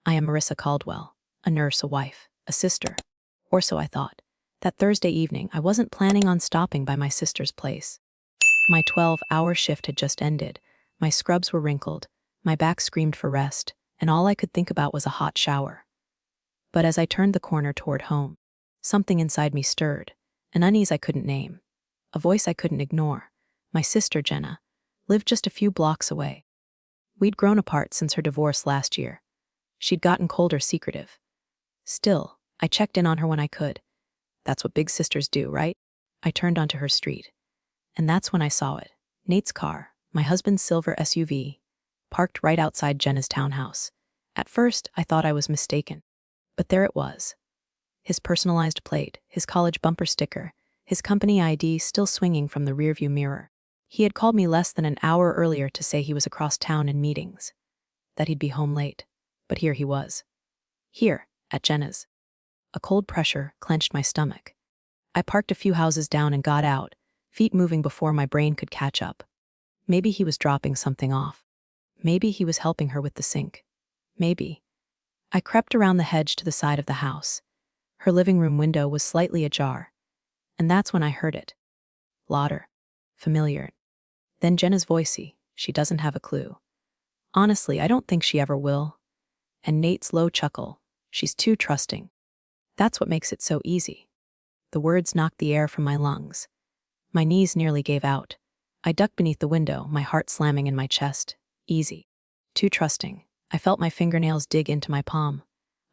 I am Marissa Caldwell, a nurse, a wife, a sister. Or so I thought. That Thursday evening, I wasn't planning on stopping by my sister's place. My 12-hour shift had just ended, my scrubs were wrinkled, my back screamed for rest, and all I could think about was a hot shower. But as I turned the corner toward home, something inside me stirred, an unease I couldn't name, a voice I couldn't ignore. My sister, Jenna, lived just a few blocks away. We'd grown apart since her divorce last year. She'd gotten colder, secretive. Still, I checked in on her when I could. That's what big sisters do, right? I turned onto her street. And that's when I saw it. Nate's car, my husband's silver SUV, parked right outside Jenna's townhouse. At first, I thought I was mistaken. But there it was. His personalized plate, his college bumper sticker, his company ID still swinging from the rearview mirror. He had called me less than an hour earlier to say he was across town in meetings, that he'd be home late. But here he was. Here, at Jenna's. A cold pressure clenched my stomach. I parked a few houses down and got out, feet moving before my brain could catch up. Maybe he was dropping something off. Maybe he was helping her with the sink. Maybe. I crept around the hedge to the side of the house. Her living room window was slightly ajar. And that's when I heard it. Louder. Familiar. Then Jenna's voicey. She doesn't have a clue. Honestly, I don't think she ever will. And Nate's low chuckle. She's too trusting. That's what makes it so easy. The words knocked the air from my lungs. My knees nearly gave out. I ducked beneath the window, my heart slamming in my chest. Easy. Too trusting. I felt my fingernails dig into my palm.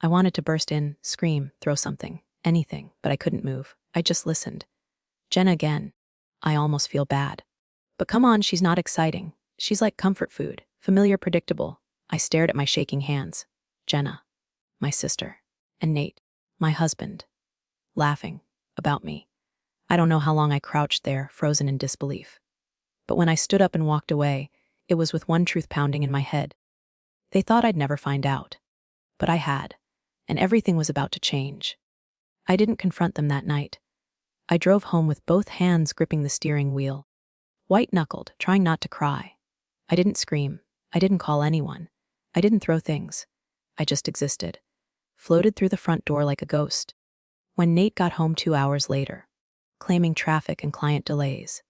I wanted to burst in, scream, throw something, anything, but I couldn't move. I just listened. Jenna again. I almost feel bad. But come on, she's not exciting. She's like comfort food, familiar, predictable. I stared at my shaking hands. Jenna, my sister, and Nate, my husband, laughing about me. I don't know how long I crouched there, frozen in disbelief. But when I stood up and walked away, it was with one truth pounding in my head. They thought I'd never find out. But I had, and everything was about to change. I didn't confront them that night. I drove home with both hands gripping the steering wheel, white-knuckled, trying not to cry. I didn't scream. I didn't call anyone. I didn't throw things. I just existed, floated through the front door like a ghost. When Nate got home 2 hours later, claiming traffic and client delays,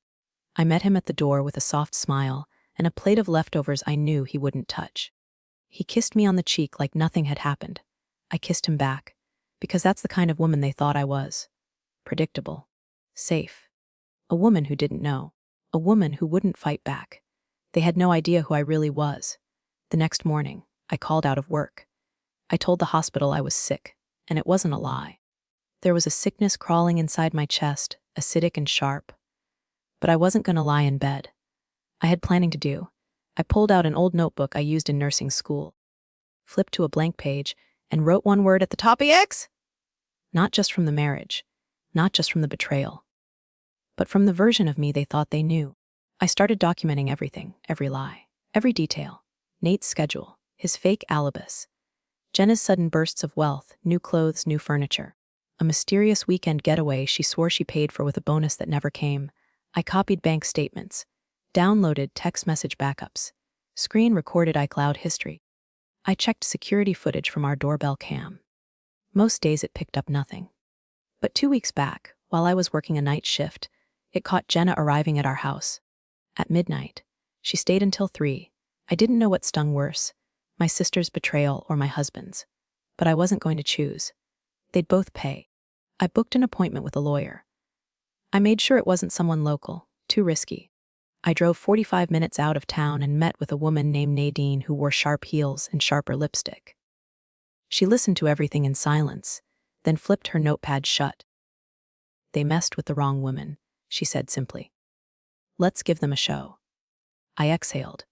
I met him at the door with a soft smile and a plate of leftovers I knew he wouldn't touch. He kissed me on the cheek like nothing had happened. I kissed him back, because that's the kind of woman they thought I was. Predictable. Safe. A woman who didn't know. A woman who wouldn't fight back. They had no idea who I really was. The next morning, I called out of work. I told the hospital I was sick, and it wasn't a lie. There was a sickness crawling inside my chest, acidic and sharp. But I wasn't going to lie in bed. I had planning to do. I pulled out an old notebook I used in nursing school, flipped to a blank page, and wrote one word at the top: EX! Not just from the marriage, not just from the betrayal, but from the version of me they thought they knew. I started documenting everything, every lie, every detail. Nate's schedule, his fake alibis, Jenna's sudden bursts of wealth, new clothes, new furniture, a mysterious weekend getaway she swore she paid for with a bonus that never came. I copied bank statements, downloaded text message backups, screen-recorded iCloud history. I checked security footage from our doorbell cam. Most days it picked up nothing. But 2 weeks back, while I was working a night shift, it caught Jenna arriving at our house. At midnight. She stayed until 3. I didn't know what stung worse, my sister's betrayal or my husband's. But I wasn't going to choose. They'd both pay. I booked an appointment with a lawyer. I made sure it wasn't someone local, too risky. I drove 45 minutes out of town and met with a woman named Nadine who wore sharp heels and sharper lipstick. She listened to everything in silence, then flipped her notepad shut. They messed with the wrong woman, she said simply. Let's give them a show. I exhaled.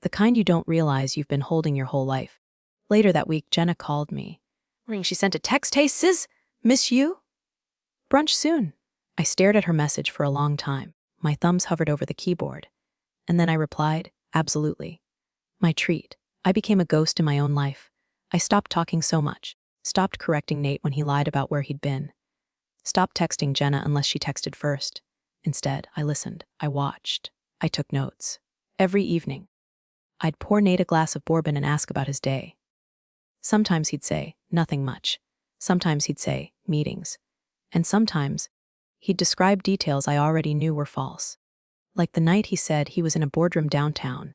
The kind you don't realize you've been holding your whole life. Later that week, Jenna called me. She sent a text, "Hey sis, miss you? Brunch soon." I stared at her message for a long time. My thumbs hovered over the keyboard. And then I replied, absolutely. My treat. I became a ghost in my own life. I stopped talking so much. Stopped correcting Nate when he lied about where he'd been. Stopped texting Jenna unless she texted first. Instead, I listened. I watched. I took notes. Every evening, I'd pour Nate a glass of bourbon and ask about his day. Sometimes he'd say, nothing much. Sometimes he'd say, meetings. And sometimes he'd describe details I already knew were false. Like the night he said he was in a boardroom downtown,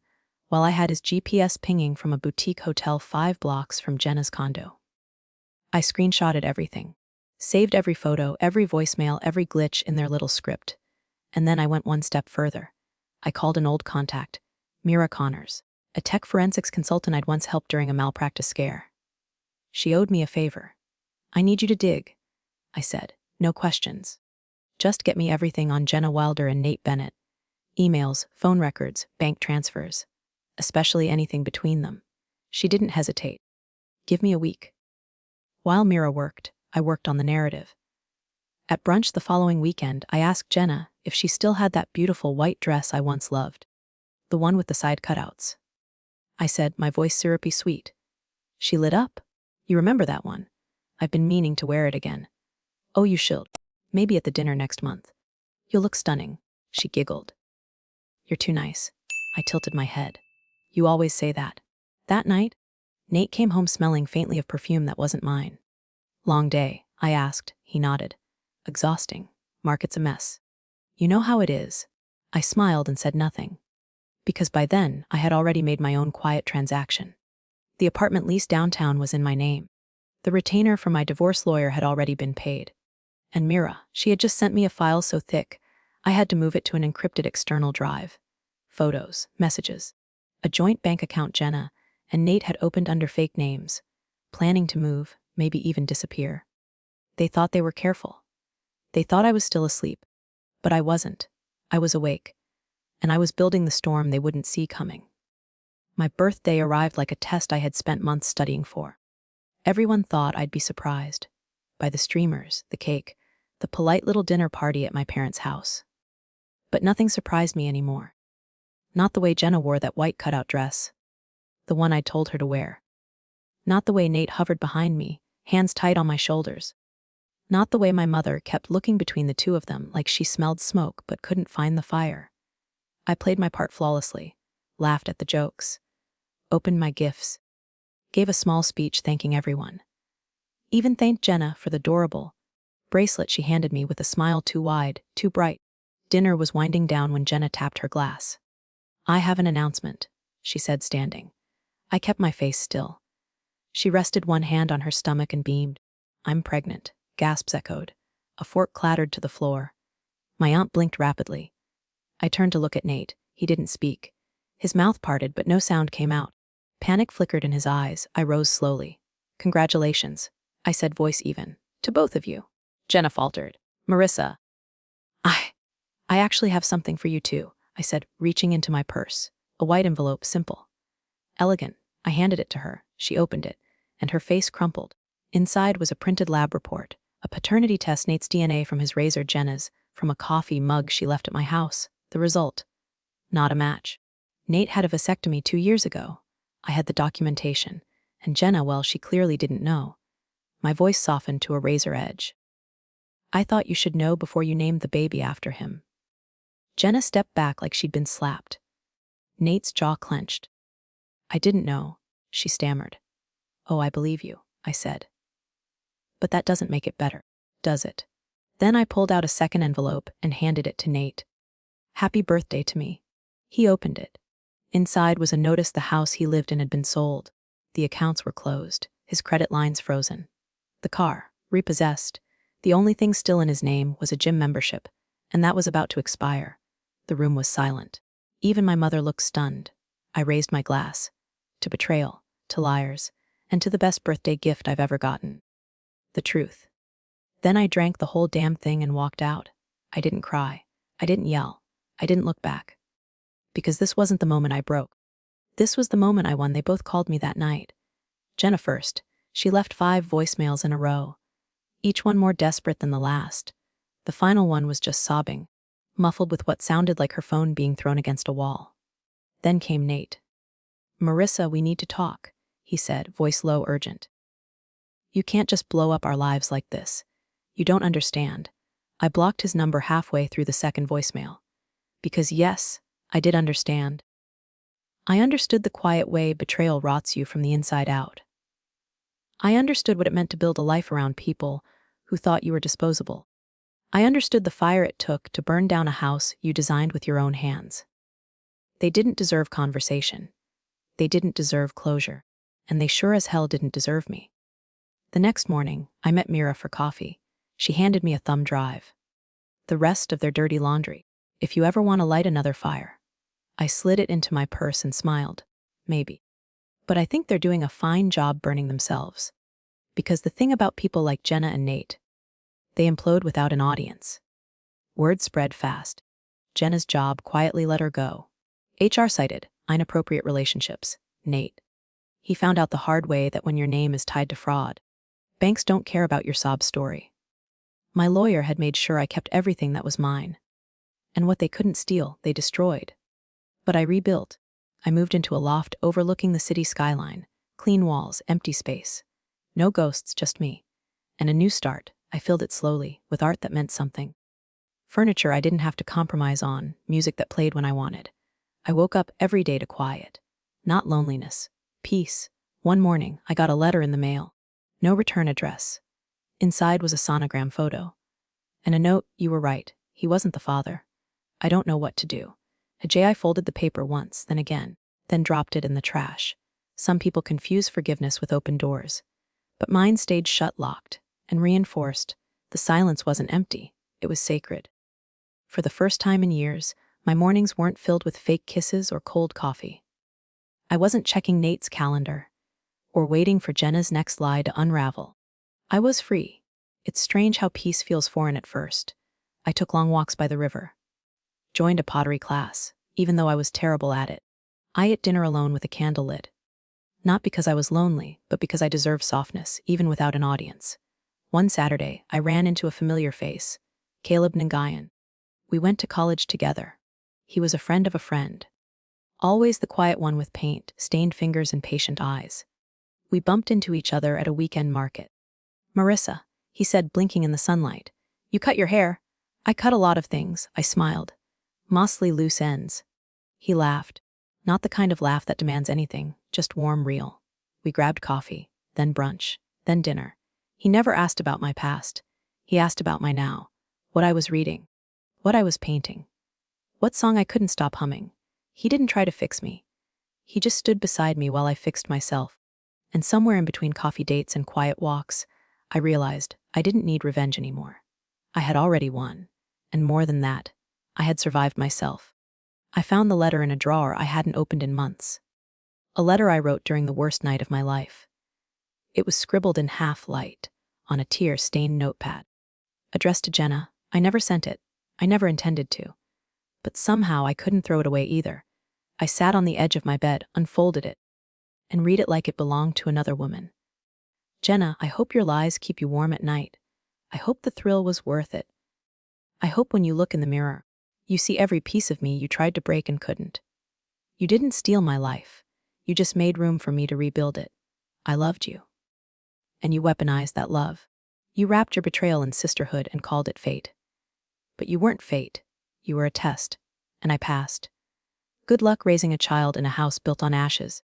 while I had his GPS pinging from a boutique hotel 5 blocks from Jenna's condo. I screenshotted everything, saved every photo, every voicemail, every glitch in their little script. And then I went one step further. I called an old contact, Mira Connors, a tech forensics consultant I'd once helped during a malpractice scare. She owed me a favor. I need you to dig, I said, no questions. Just get me everything on Jenna Wilder and Nate Bennett. Emails, phone records, bank transfers. Especially anything between them. She didn't hesitate. Give me a week. While Mira worked, I worked on the narrative. At brunch the following weekend, I asked Jenna if she still had that beautiful white dress I once loved. The one with the side cutouts. I said, my voice syrupy sweet. She lit up. You remember that one? I've been meaning to wear it again. Oh, you should. Maybe at the dinner next month. You'll look stunning. She giggled. You're too nice. I tilted my head. You always say that. That night, Nate came home smelling faintly of perfume that wasn't mine. Long day, I asked. He nodded. Exhausting. Market's a mess. You know how it is. I smiled and said nothing. Because by then, I had already made my own quiet transaction. The apartment lease downtown was in my name. The retainer from my divorce lawyer had already been paid. And Mira, she had just sent me a file so thick, I had to move it to an encrypted external drive. Photos, messages. A joint bank account Jenna and Nate had opened under fake names, planning to move, maybe even disappear. They thought they were careful. They thought I was still asleep. But I wasn't. I was awake. And I was building the storm they wouldn't see coming. My birthday arrived like a test I had spent months studying for. Everyone thought I'd be surprised. By the streamers, the cake, the polite little dinner party at my parents' house. But nothing surprised me anymore. Not the way Jenna wore that white cutout dress. The one I told her to wear. Not the way Nate hovered behind me, hands tight on my shoulders. Not the way my mother kept looking between the two of them like she smelled smoke but couldn't find the fire. I played my part flawlessly, laughed at the jokes, opened my gifts, gave a small speech thanking everyone. Even thanked Jenna for the adorable bracelet she handed me with a smile too wide, too bright. Dinner was winding down when Jenna tapped her glass. I have an announcement, she said, standing. I kept my face still. She rested one hand on her stomach and beamed. I'm pregnant, gasps echoed. A fork clattered to the floor. My aunt blinked rapidly. I turned to look at Nate. He didn't speak. His mouth parted, but no sound came out. Panic flickered in his eyes. I rose slowly. Congratulations, I said, voice even. To both of you. Jenna faltered. Marissa. I actually have something for you too, I said, reaching into my purse. A white envelope, simple. Elegant. I handed it to her. She opened it, and her face crumpled. Inside was a printed lab report, a paternity test, Nate's DNA from his razor, Jenna's, from a coffee mug she left at my house. The result. Not a match. Nate had a vasectomy 2 years ago. I had the documentation, and Jenna, well, she clearly didn't know. My voice softened to a razor edge. I thought you should know before you named the baby after him. Jenna stepped back like she'd been slapped. Nate's jaw clenched. I didn't know, she stammered. Oh, I believe you, I said. But that doesn't make it better, does it? Then I pulled out a second envelope and handed it to Nate. Happy birthday to me. He opened it. Inside was a notice the house he lived in had been sold. The accounts were closed, his credit lines frozen. The car, repossessed. The only thing still in his name was a gym membership, and that was about to expire. The room was silent. Even my mother looked stunned. I raised my glass. To betrayal, to liars, and to the best birthday gift I've ever gotten. The truth. Then I drank the whole damn thing and walked out. I didn't cry. I didn't yell. I didn't look back. Because this wasn't the moment I broke. This was the moment I won. They both called me that night. Jenna first. She left 5 voicemails in a row. Each one more desperate than the last. The final one was just sobbing, muffled with what sounded like her phone being thrown against a wall. Then came Nate. Marissa, we need to talk, he said, voice low, urgent. You can't just blow up our lives like this. You don't understand. I blocked his number halfway through the second voicemail. Because yes, I did understand. I understood the quiet way betrayal rots you from the inside out. I understood what it meant to build a life around people who thought you were disposable. I understood the fire it took to burn down a house you designed with your own hands. They didn't deserve conversation. They didn't deserve closure. And they sure as hell didn't deserve me. The next morning, I met Mira for coffee. She handed me a thumb drive. The rest of their dirty laundry. If you ever want to light another fire. I slid it into my purse and smiled. Maybe. But I think they're doing a fine job burning themselves. Because the thing about people like Jenna and Nate, they implode without an audience. Word spread fast. Jenna's job quietly let her go. HR cited inappropriate relationships. Nate. He found out the hard way that when your name is tied to fraud, banks don't care about your sob story. My lawyer had made sure I kept everything that was mine. And what they couldn't steal, they destroyed. But I rebuilt. I moved into a loft overlooking the city skyline. Clean walls, empty space. No ghosts, just me. And a new start. I filled it slowly, with art that meant something. Furniture I didn't have to compromise on, music that played when I wanted. I woke up every day to quiet. Not loneliness. Peace. One morning, I got a letter in the mail. No return address. Inside was a sonogram photo. And a note, you were right, he wasn't the father. I don't know what to do. I folded the paper once, then again, then dropped it in the trash. Some people confuse forgiveness with open doors. But mine stayed shut locked, and reinforced. The silence wasn't empty, it was sacred. For the first time in years, my mornings weren't filled with fake kisses or cold coffee. I wasn't checking Nate's calendar, or waiting for Jenna's next lie to unravel. I was free. It's strange how peace feels foreign at first. I took long walks by the river. Joined a pottery class, even though I was terrible at it. I ate dinner alone with a candle lit. Not because I was lonely, but because I deserved softness, even without an audience. One Saturday, I ran into a familiar face, Caleb Nguyen. We went to college together. He was a friend of a friend. Always the quiet one with paint, stained fingers and patient eyes. We bumped into each other at a weekend market. Marissa, he said, blinking in the sunlight. You cut your hair. I cut a lot of things, I smiled. Mostly loose ends. He laughed. Not the kind of laugh that demands anything, just warm, real. We grabbed coffee, then brunch, then dinner. He never asked about my past. He asked about my now. What I was reading. What I was painting. What song I couldn't stop humming. He didn't try to fix me. He just stood beside me while I fixed myself. And somewhere in between coffee dates and quiet walks, I realized I didn't need revenge anymore. I had already won. And more than that, I had survived myself. I found the letter in a drawer I hadn't opened in months. A letter I wrote during the worst night of my life. It was scribbled in half light, on a tear-stained notepad. Addressed to Jenna, I never sent it. I never intended to. But somehow I couldn't throw it away either. I sat on the edge of my bed, unfolded it, and read it like it belonged to another woman. Jenna, I hope your lies keep you warm at night. I hope the thrill was worth it. I hope when you look in the mirror, you see every piece of me you tried to break and couldn't. You didn't steal my life. You just made room for me to rebuild it. I loved you. And you weaponized that love. You wrapped your betrayal in sisterhood and called it fate. But you weren't fate. You were a test. And I passed. Good luck raising a child in a house built on ashes.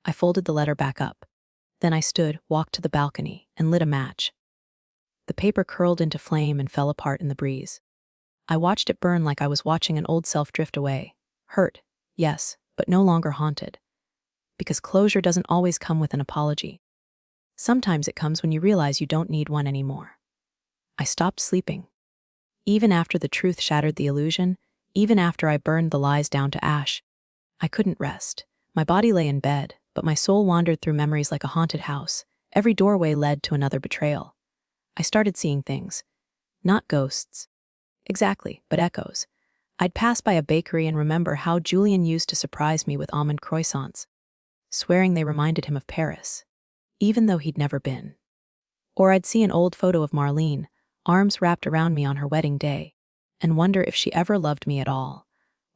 I folded the letter back up. Then I stood, walked to the balcony, and lit a match. The paper curled into flame and fell apart in the breeze. I watched it burn like I was watching an old self drift away. Hurt, yes, but no longer haunted. Because closure doesn't always come with an apology. Sometimes it comes when you realize you don't need one anymore. I stopped sleeping. Even after the truth shattered the illusion, even after I burned the lies down to ash, I couldn't rest. My body lay in bed, but my soul wandered through memories like a haunted house. Every doorway led to another betrayal. I started seeing things. Not ghosts. Exactly, but echoes. I'd pass by a bakery and remember how Julian used to surprise me with almond croissants, swearing they reminded him of Paris, even though he'd never been. Or I'd see an old photo of Marlene, arms wrapped around me on her wedding day, and wonder if she ever loved me at all,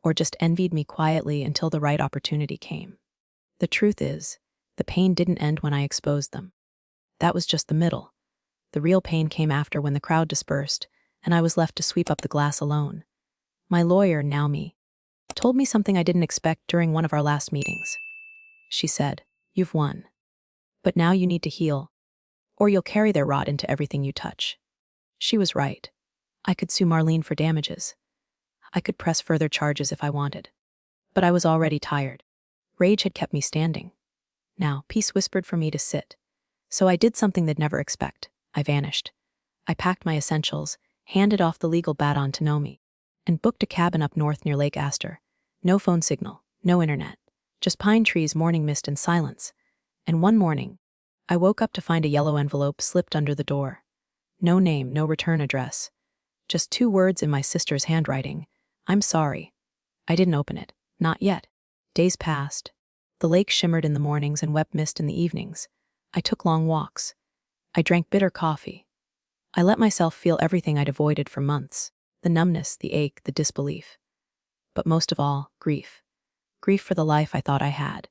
or just envied me quietly until the right opportunity came. The truth is, the pain didn't end when I exposed them. That was just the middle. The real pain came after, when the crowd dispersed, and I was left to sweep up the glass alone. My lawyer, Naomi, told me something I didn't expect during one of our last meetings. She said, "You've won. But now you need to heal. or you'll carry their rot into everything you touch. She was right. I could sue Marlene for damages. I could press further charges if I wanted. But I was already tired. Rage had kept me standing. Now, peace whispered for me to sit. So I did something they'd never expect. I vanished. I packed my essentials, handed off the legal baton to Nomi, and booked a cabin up north near Lake Astor. No phone signal, no internet, just pine trees, morning mist, and silence. And one morning, I woke up to find a yellow envelope slipped under the door. No name, no return address. Just 2 words in my sister's handwriting. I'm sorry. I didn't open it. Not yet. Days passed. The lake shimmered in the mornings and wept mist in the evenings. I took long walks. I drank bitter coffee. I let myself feel everything I'd avoided for months. The numbness, the ache, the disbelief. But most of all, grief. Grief for the life I thought I had.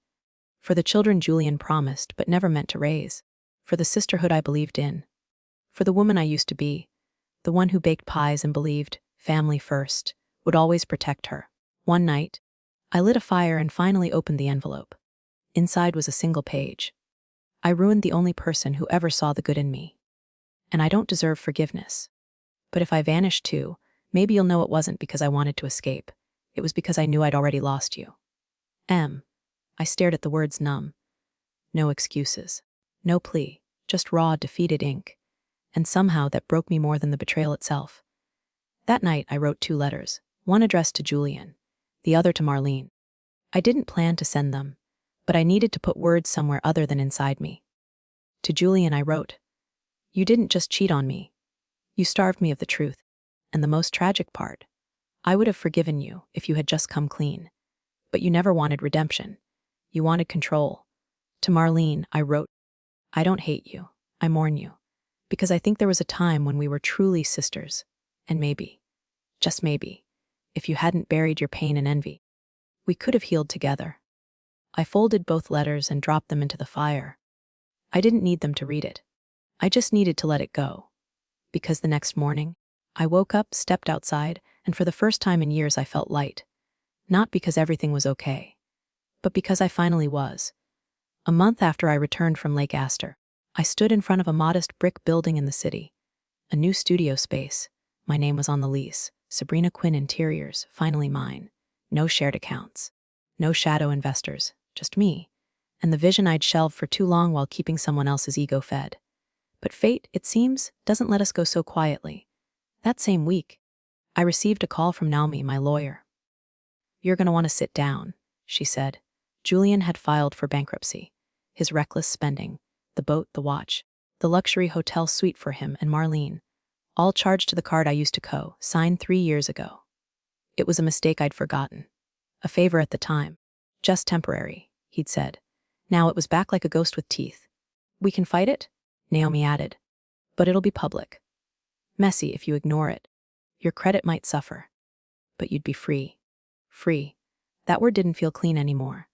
For the children Julian promised but never meant to raise. For the sisterhood I believed in. For the woman I used to be. The one who baked pies and believed, family first, would always protect her. One night, I lit a fire and finally opened the envelope. Inside was a single page. I ruined the only person who ever saw the good in me. And I don't deserve forgiveness. But if I vanish too, maybe you'll know it wasn't because I wanted to escape. It was because I knew I'd already lost you. M. I stared at the words numb. No excuses. No plea. Just raw, defeated ink. And somehow that broke me more than the betrayal itself. That night I wrote 2 letters, one addressed to Julian, the other to Marlene. I didn't plan to send them, but I needed to put words somewhere other than inside me. To Julian I wrote, "You didn't just cheat on me. You starved me of the truth. And the most tragic part, I would have forgiven you if you had just come clean. But you never wanted redemption. You wanted control." To Marlene I wrote, "I don't hate you. I mourn you. Because I think there was a time when we were truly sisters. And maybe, just maybe, if you hadn't buried your pain and envy, we could have healed together." I folded both letters and dropped them into the fire. I didn't need them to read it. I just needed to let it go. Because the next morning, I woke up, stepped outside, and for the first time in years I felt light. Not because everything was okay, but because I finally was. A month after I returned from Lake Astor, I stood in front of a modest brick building in the city. A new studio space. My name was on the lease. Sabrina Quinn Interiors, finally mine. No shared accounts. No shadow investors. Just me. And the vision I'd shelved for too long while keeping someone else's ego fed. But fate, it seems, doesn't let us go so quietly. That same week, I received a call from Naomi, my lawyer. "You're going to want to sit down," she said. Julian had filed for bankruptcy. His reckless spending, the boat, the watch, the luxury hotel suite for him and Marlene, all charged to the card I used to sign 3 years ago. It was a mistake I'd forgotten. A favor at the time. Just temporary, he'd said. Now it was back like a ghost with teeth. "We can fight it?" Naomi added. "But it'll be public. Messy if you ignore it. Your credit might suffer. But you'd be free. Free. That word didn't feel clean anymore.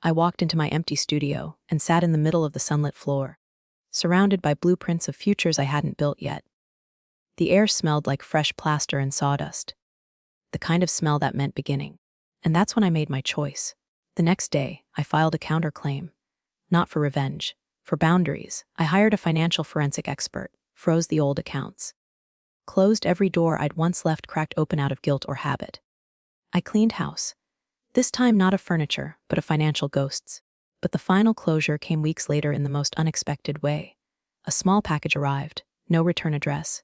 I walked into my empty studio and sat in the middle of the sunlit floor, surrounded by blueprints of futures I hadn't built yet. The air smelled like fresh plaster and sawdust. The kind of smell that meant beginning. And that's when I made my choice. The next day, I filed a counterclaim. Not for revenge. For boundaries. I hired a financial forensic expert, froze the old accounts. Closed every door I'd once left cracked open out of guilt or habit. I cleaned house. This time not of furniture, but of financial ghosts. But the final closure came weeks later in the most unexpected way. A small package arrived, no return address.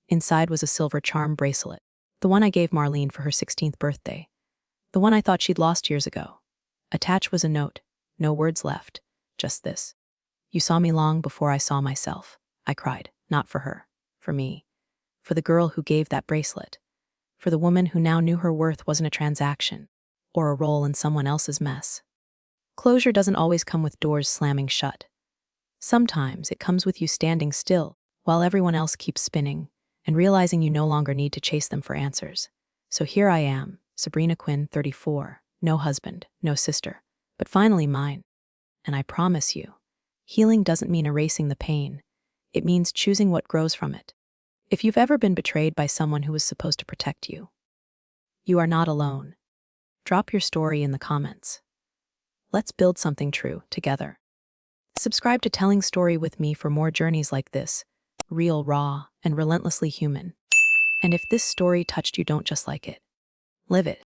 Inside was a silver charm bracelet, the one I gave Marlene for her 16th birthday. The one I thought she'd lost years ago. Attached was a note, no words left, just this. "You saw me long before I saw myself," I cried, not for her, for me. For the girl who gave that bracelet. For the woman who now knew her worth wasn't a transaction, or a role in someone else's mess. Closure doesn't always come with doors slamming shut. Sometimes it comes with you standing still while everyone else keeps spinning and realizing you no longer need to chase them for answers. So here I am, Sabrina Quinn, 34, no husband, no sister, but finally mine. And I promise you, healing doesn't mean erasing the pain. It means choosing what grows from it. If you've ever been betrayed by someone who was supposed to protect you, you are not alone. Drop your story in the comments. Let's build something true together. Subscribe to Telling Story with me for more journeys like this, real, raw, and relentlessly human. And if this story touched you, don't just like it. Live it.